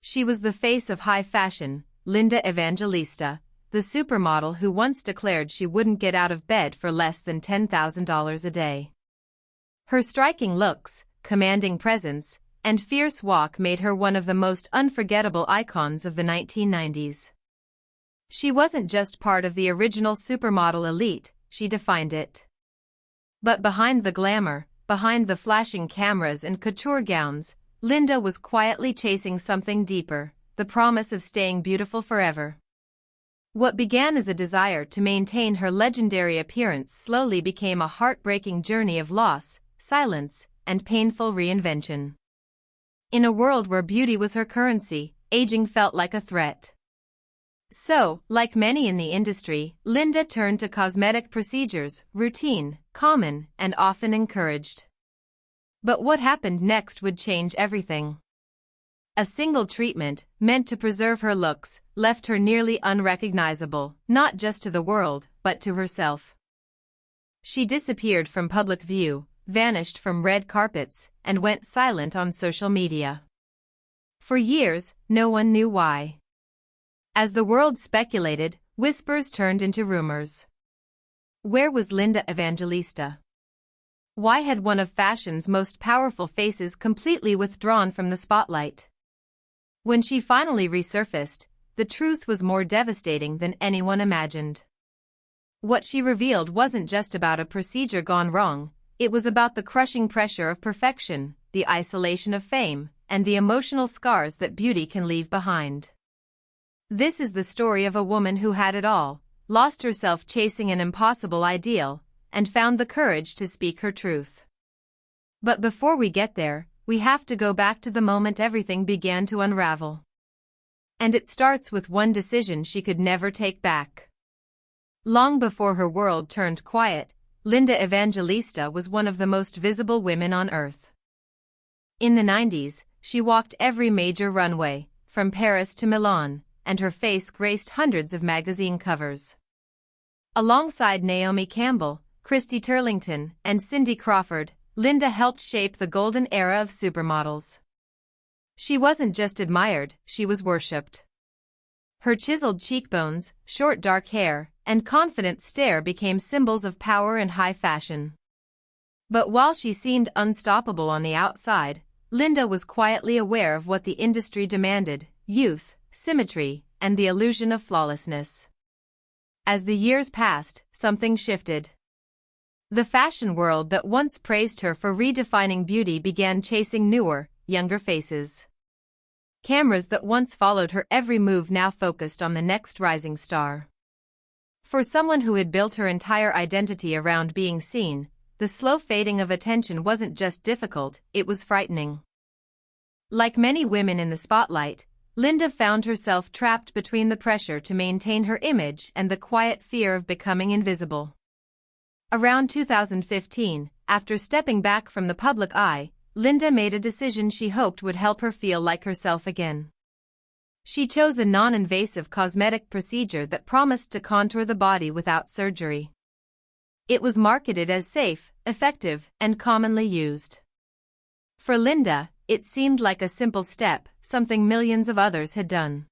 She was the face of high fashion, Linda Evangelista, the supermodel who once declared she wouldn't get out of bed for less than $10,000 a day. Her striking looks, commanding presence, and fierce walk made her one of the most unforgettable icons of the 1990s. She wasn't just part of the original supermodel elite, she defined it. But behind the glamour, behind the flashing cameras and couture gowns, Linda was quietly chasing something deeper, the promise of staying beautiful forever. What began as a desire to maintain her legendary appearance slowly became a heartbreaking journey of loss, silence, and painful reinvention. In a world where beauty was her currency, aging felt like a threat. So, like many in the industry, Linda turned to cosmetic procedures, routine, common, and often encouraged. But what happened next would change everything. A single treatment, meant to preserve her looks, left her nearly unrecognizable, not just to the world, but to herself. She disappeared from public view, vanished from red carpets, and went silent on social media. For years, no one knew why. As the world speculated, whispers turned into rumors. Where was Linda Evangelista? Why had one of fashion's most powerful faces completely withdrawn from the spotlight? When she finally resurfaced, the truth was more devastating than anyone imagined. What she revealed wasn't just about a procedure gone wrong, it was about the crushing pressure of perfection, the isolation of fame, and the emotional scars that beauty can leave behind. This is the story of a woman who had it all, lost herself chasing an impossible ideal, and found the courage to speak her truth. But before we get there, we have to go back to the moment everything began to unravel. And it starts with one decision she could never take back. Long before her world turned quiet, Linda Evangelista was one of the most visible women on earth. In the 90s, she walked every major runway, from Paris to Milan, and her face graced hundreds of magazine covers. Alongside Naomi Campbell, Christy Turlington, and Cindy Crawford, Linda helped shape the golden era of supermodels. She wasn't just admired, she was worshipped. Her chiseled cheekbones, short dark hair, and confident stare became symbols of power and high fashion. But while she seemed unstoppable on the outside, Linda was quietly aware of what the industry demanded: youth, symmetry, and the illusion of flawlessness. As the years passed, something shifted. The fashion world that once praised her for redefining beauty began chasing newer, younger faces. Cameras that once followed her every move now focused on the next rising star. For someone who had built her entire identity around being seen, the slow fading of attention wasn't just difficult, it was frightening. Like many women in the spotlight, Linda found herself trapped between the pressure to maintain her image and the quiet fear of becoming invisible. Around 2015, after stepping back from the public eye, Linda made a decision she hoped would help her feel like herself again. She chose a non-invasive cosmetic procedure that promised to contour the body without surgery. It was marketed as safe, effective, and commonly used. For Linda, it seemed like a simple step, something millions of others had done.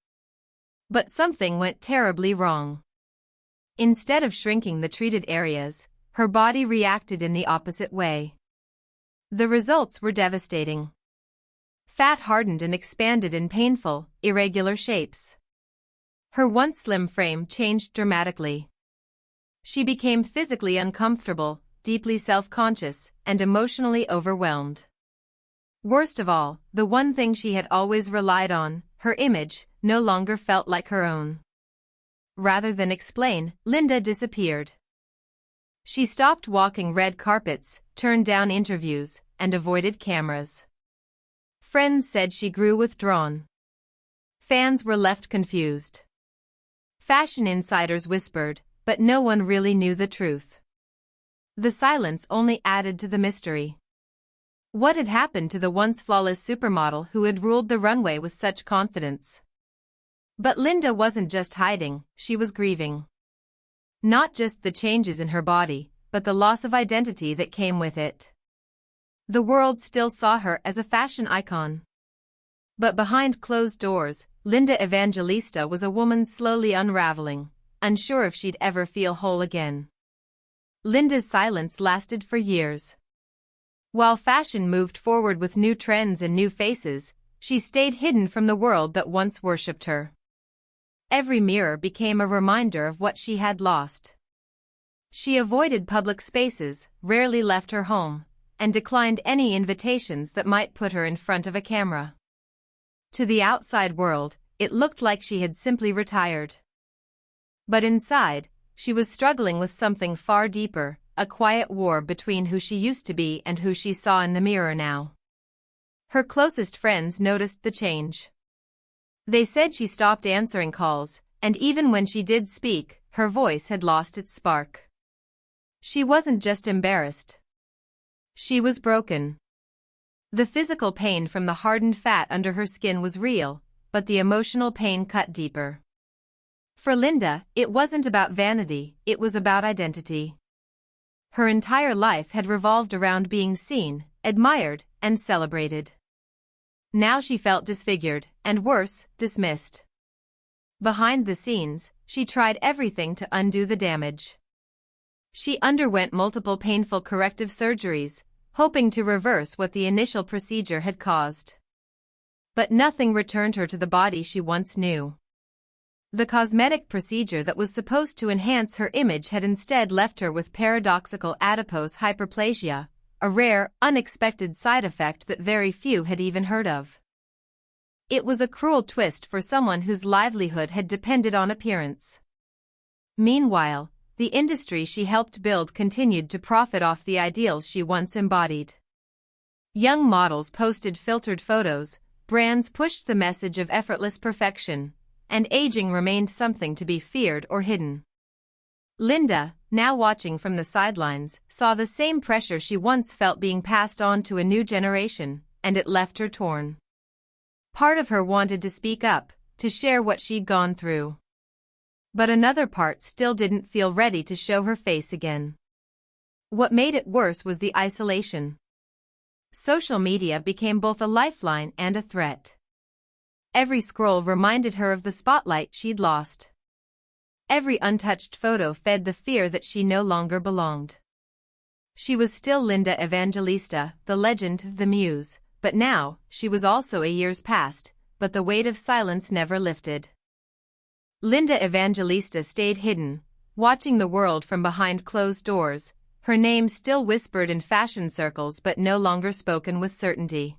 But something went terribly wrong. Instead of shrinking the treated areas, her body reacted in the opposite way. The results were devastating. Fat hardened and expanded in painful, irregular shapes. Her once slim frame changed dramatically. She became physically uncomfortable, deeply self-conscious, and emotionally overwhelmed. Worst of all, the one thing she had always relied on, her image, no longer felt like her own. Rather than explain, Linda disappeared. She stopped walking red carpets, turned down interviews, and avoided cameras. Friends said she grew withdrawn. Fans were left confused. Fashion insiders whispered, but no one really knew the truth. The silence only added to the mystery. What had happened to the once flawless supermodel who had ruled the runway with such confidence? But Linda wasn't just hiding, she was grieving. Not just the changes in her body, but the loss of identity that came with it. The world still saw her as a fashion icon. But behind closed doors, Linda Evangelista was a woman slowly unraveling, unsure if she'd ever feel whole again. Linda's silence lasted for years. While fashion moved forward with new trends and new faces, she stayed hidden from the world that once worshipped her. Every mirror became a reminder of what she had lost. She avoided public spaces, rarely left her home, and declined any invitations that might put her in front of a camera. To the outside world, it looked like she had simply retired. But inside, she was struggling with something far deeper, a quiet war between who she used to be and who she saw in the mirror now. Her closest friends noticed the change. They said she stopped answering calls, and even when she did speak, her voice had lost its spark. She wasn't just embarrassed. She was broken. The physical pain from the hardened fat under her skin was real, but the emotional pain cut deeper. For Linda, it wasn't about vanity, it was about identity. Her entire life had revolved around being seen, admired, and celebrated. Now she felt disfigured, and worse, dismissed. Behind the scenes, she tried everything to undo the damage. She underwent multiple painful corrective surgeries, hoping to reverse what the initial procedure had caused. But nothing returned her to the body she once knew. The cosmetic procedure that was supposed to enhance her image had instead left her with paradoxical adipose hyperplasia, a rare, unexpected side effect that very few had even heard of. It was a cruel twist for someone whose livelihood had depended on appearance. Meanwhile, the industry she helped build continued to profit off the ideals she once embodied. Young models posted filtered photos, brands pushed the message of effortless perfection, and aging remained something to be feared or hidden. Linda, now watching from the sidelines, saw the same pressure she once felt being passed on to a new generation, and it left her torn. Part of her wanted to speak up, to share what she'd gone through. But another part still didn't feel ready to show her face again. What made it worse was the isolation. Social media became both a lifeline and a threat. Every scroll reminded her of the spotlight she'd lost. Every untouched photo fed the fear that she no longer belonged. She was still Linda Evangelista, the legend, the muse, but now, she was also a years past, but the weight of silence never lifted. Linda Evangelista stayed hidden, watching the world from behind closed doors, her name still whispered in fashion circles but no longer spoken with certainty.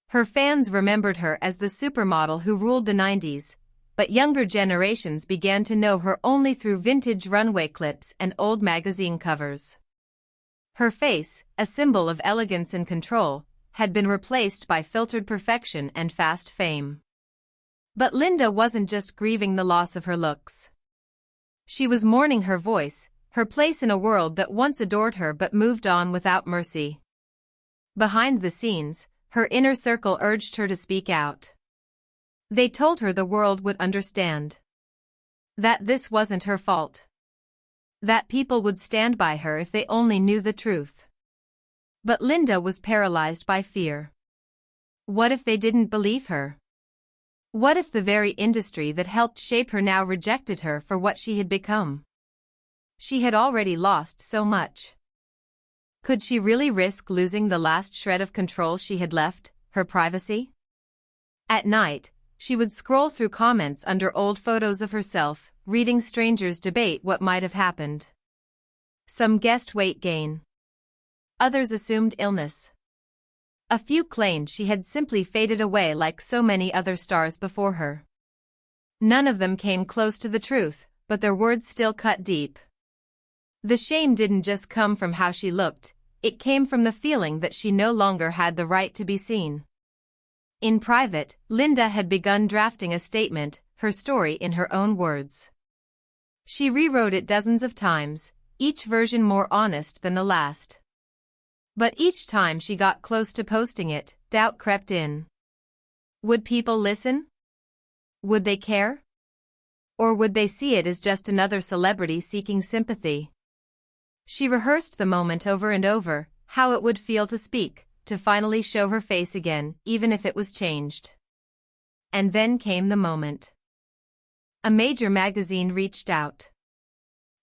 Her fans remembered her as the supermodel who ruled the 90s, but younger generations began to know her only through vintage runway clips and old magazine covers. Her face, a symbol of elegance and control, had been replaced by filtered perfection and fast fame. But Linda wasn't just grieving the loss of her looks. She was mourning her voice, her place in a world that once adored her but moved on without mercy. Behind the scenes, her inner circle urged her to speak out. They told her the world would understand. That this wasn't her fault. That people would stand by her if they only knew the truth. But Linda was paralyzed by fear. What if they didn't believe her? What if the very industry that helped shape her now rejected her for what she had become? She had already lost so much. Could she really risk losing the last shred of control she had left, her privacy? At night, she would scroll through comments under old photos of herself, reading strangers debate what might have happened. Some guessed weight gain. Others assumed illness. A few claimed she had simply faded away like so many other stars before her. None of them came close to the truth, but their words still cut deep. The shame didn't just come from how she looked, it came from the feeling that she no longer had the right to be seen. In private, Linda had begun drafting a statement, her story in her own words. She rewrote it dozens of times, each version more honest than the last. But each time she got close to posting it, doubt crept in. Would people listen? Would they care? Or would they see it as just another celebrity seeking sympathy? She rehearsed the moment over and over, how it would feel to speak, to finally show her face again, even if it was changed. And then came the moment. A major magazine reached out.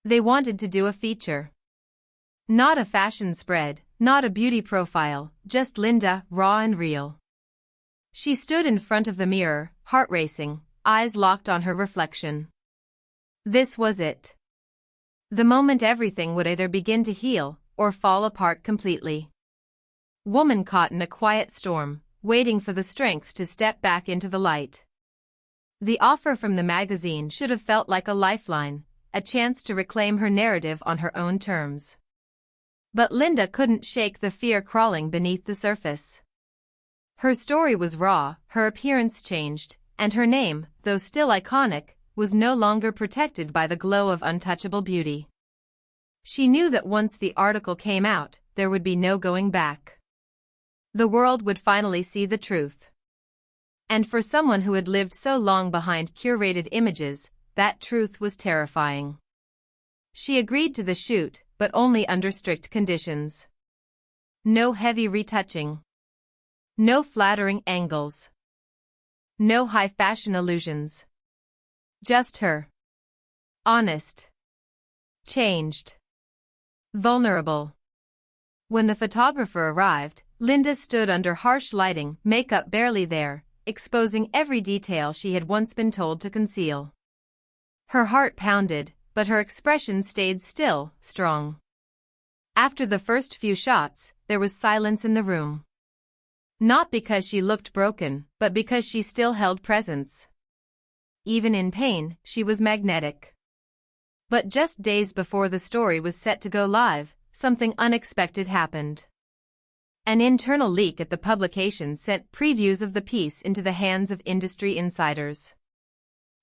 They wanted to do a feature. Not a fashion spread, not a beauty profile, just Linda, raw and real. She stood in front of the mirror, heart racing, eyes locked on her reflection. This was it. The moment everything would either begin to heal or fall apart completely. Woman caught in a quiet storm, waiting for the strength to step back into the light. The offer from the magazine should have felt like a lifeline, a chance to reclaim her narrative on her own terms. But Linda couldn't shake the fear crawling beneath the surface. Her story was raw, her appearance changed, and her name, though still iconic, was no longer protected by the glow of untouchable beauty. She knew that once the article came out, there would be no going back. The world would finally see the truth. And for someone who had lived so long behind curated images, that truth was terrifying. She agreed to the shoot, but only under strict conditions. No heavy retouching. No flattering angles. No high fashion illusions. Just her. Honest. Changed. Vulnerable. When the photographer arrived, Linda stood under harsh lighting, makeup barely there, exposing every detail she had once been told to conceal. Her heart pounded, but her expression stayed still, strong. After the first few shots, there was silence in the room. Not because she looked broken, but because she still held presence. Even in pain, she was magnetic. But just days before the story was set to go live, something unexpected happened. An internal leak at the publication sent previews of the piece into the hands of industry insiders.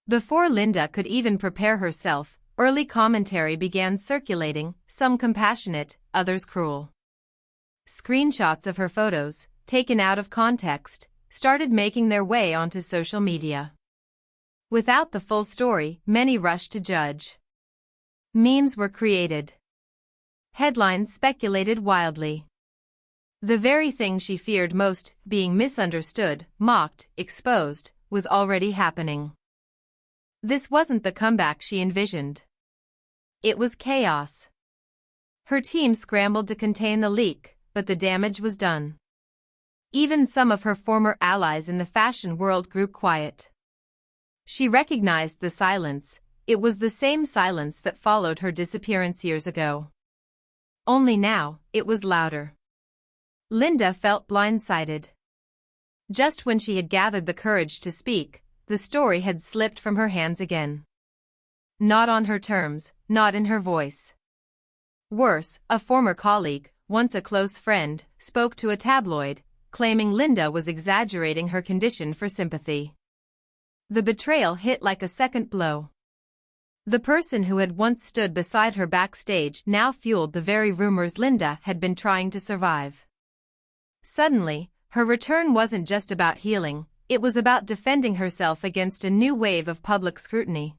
Before Linda could even prepare herself, early commentary began circulating, some compassionate, others cruel. Screenshots of her photos, taken out of context, started making their way onto social media. Without the full story, many rushed to judge. Memes were created. Headlines speculated wildly. The very thing she feared most, being misunderstood, mocked, exposed, was already happening. This wasn't the comeback she envisioned. It was chaos. Her team scrambled to contain the leak, but the damage was done. Even some of her former allies in the fashion world grew quiet. She recognized the silence. It was the same silence that followed her disappearance years ago. Only now, it was louder. Linda felt blindsided. Just when she had gathered the courage to speak, the story had slipped from her hands again. Not on her terms, not in her voice. Worse, a former colleague, once a close friend, spoke to a tabloid, claiming Linda was exaggerating her condition for sympathy. The betrayal hit like a second blow. The person who had once stood beside her backstage now fueled the very rumors Linda had been trying to survive. Suddenly, her return wasn't just about healing, it was about defending herself against a new wave of public scrutiny.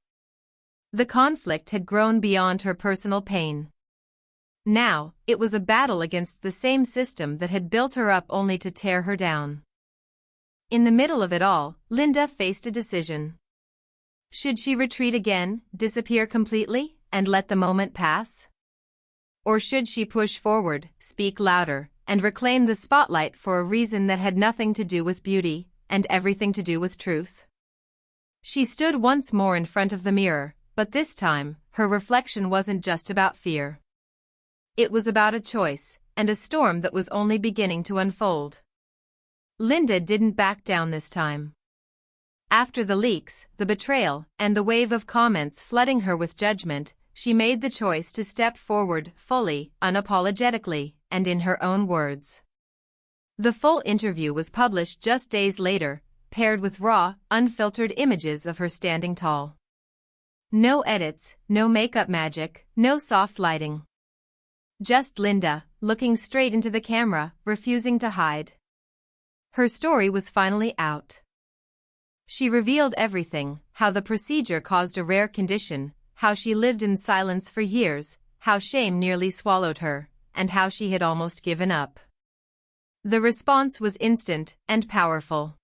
The conflict had grown beyond her personal pain. Now, it was a battle against the same system that had built her up only to tear her down. In the middle of it all, Linda faced a decision. Should she retreat again, disappear completely, and let the moment pass? Or should she push forward, speak louder, and reclaim the spotlight for a reason that had nothing to do with beauty, and everything to do with truth? She stood once more in front of the mirror, but this time, her reflection wasn't just about fear. It was about a choice, and a storm that was only beginning to unfold. Linda didn't back down this time. After the leaks, the betrayal, and the wave of comments flooding her with judgment, she made the choice to step forward fully, unapologetically, and in her own words. The full interview was published just days later, paired with raw, unfiltered images of her standing tall. No edits, no makeup magic, no soft lighting. Just Linda, looking straight into the camera, refusing to hide. Her story was finally out. She revealed everything: how the procedure caused a rare condition, how she lived in silence for years, how shame nearly swallowed her, and how she had almost given up. The response was instant and powerful.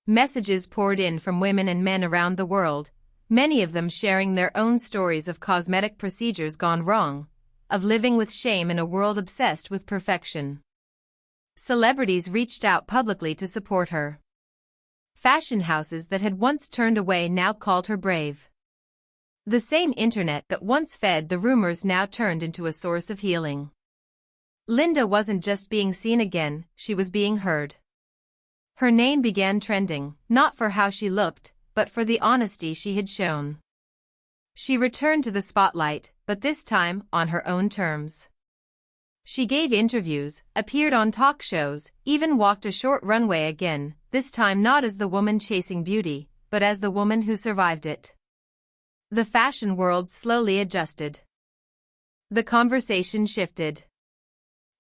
Messages poured in from women and men around the world, many of them sharing their own stories of cosmetic procedures gone wrong, of living with shame in a world obsessed with perfection. Celebrities reached out publicly to support her. Fashion houses that had once turned away now called her brave. The same internet that once fed the rumors now turned into a source of healing. Linda wasn't just being seen again, she was being heard. Her name began trending, not for how she looked, but for the honesty she had shown. She returned to the spotlight, but this time on her own terms. She gave interviews, appeared on talk shows, even walked a short runway again, this time not as the woman chasing beauty, but as the woman who survived it. The fashion world slowly adjusted. The conversation shifted.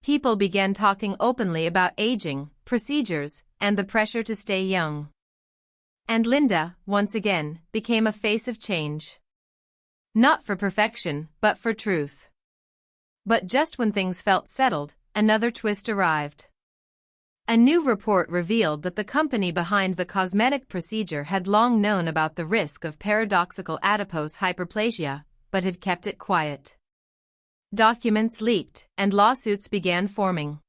People began talking openly about aging, procedures, and the pressure to stay young. And Linda, once again, became a face of change. Not for perfection, but for truth. But just when things felt settled, another twist arrived. A new report revealed that the company behind the cosmetic procedure had long known about the risk of paradoxical adipose hyperplasia, but had kept it quiet. Documents leaked, and lawsuits began forming.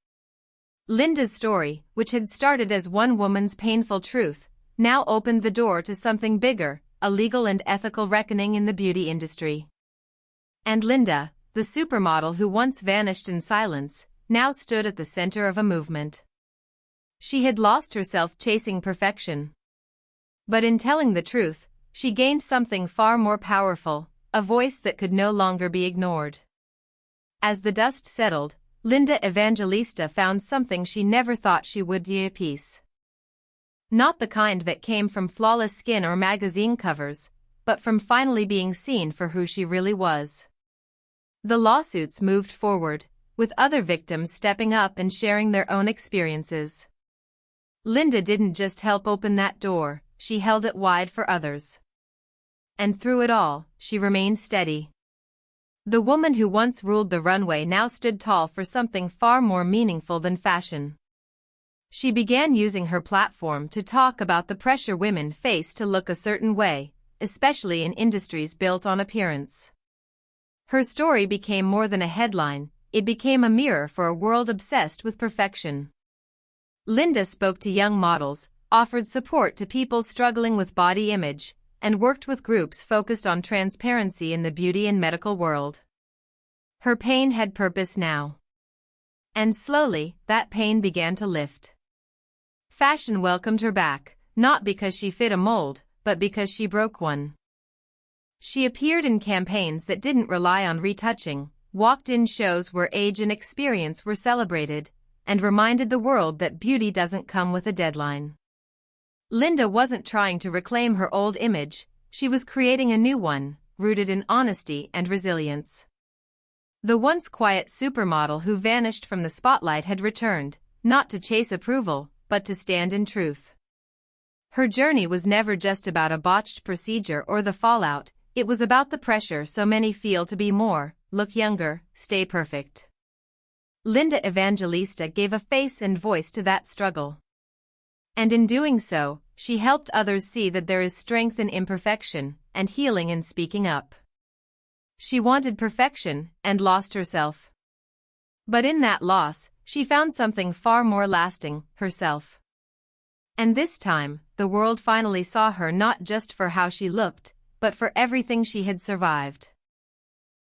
Linda's story, which had started as one woman's painful truth, now opened the door to something bigger, a legal and ethical reckoning in the beauty industry. And Linda, the supermodel who once vanished in silence, now stood at the center of a movement. She had lost herself chasing perfection. But in telling the truth, she gained something far more powerful, a voice that could no longer be ignored. As the dust settled, Linda Evangelista found something she never thought she would: peace. Not the kind that came from flawless skin or magazine covers, but from finally being seen for who she really was. The lawsuits moved forward, with other victims stepping up and sharing their own experiences. Linda didn't just help open that door, she held it wide for others. And through it all, she remained steady. The woman who once ruled the runway now stood tall for something far more meaningful than fashion. She began using her platform to talk about the pressure women face to look a certain way, especially in industries built on appearance. Her story became more than a headline, it became a mirror for a world obsessed with perfection. Linda spoke to young models, offered support to people struggling with body image, and worked with groups focused on transparency in the beauty and medical world. Her pain had purpose now. And slowly, that pain began to lift. Fashion welcomed her back, not because she fit a mold, but because she broke one. She appeared in campaigns that didn't rely on retouching, walked in shows where age and experience were celebrated, and reminded the world that beauty doesn't come with a deadline. Linda wasn't trying to reclaim her old image, she was creating a new one, rooted in honesty and resilience. The once quiet supermodel who vanished from the spotlight had returned, not to chase approval, but to stand in truth. Her journey was never just about a botched procedure or the fallout, it was about the pressure so many feel to be more, look younger, stay perfect. Linda Evangelista gave a face and voice to that struggle. And in doing so, she helped others see that there is strength in imperfection, and healing in speaking up. She wanted perfection, and lost herself. But in that loss, she found something far more lasting, herself. And this time, the world finally saw her not just for how she looked, but for everything she had survived.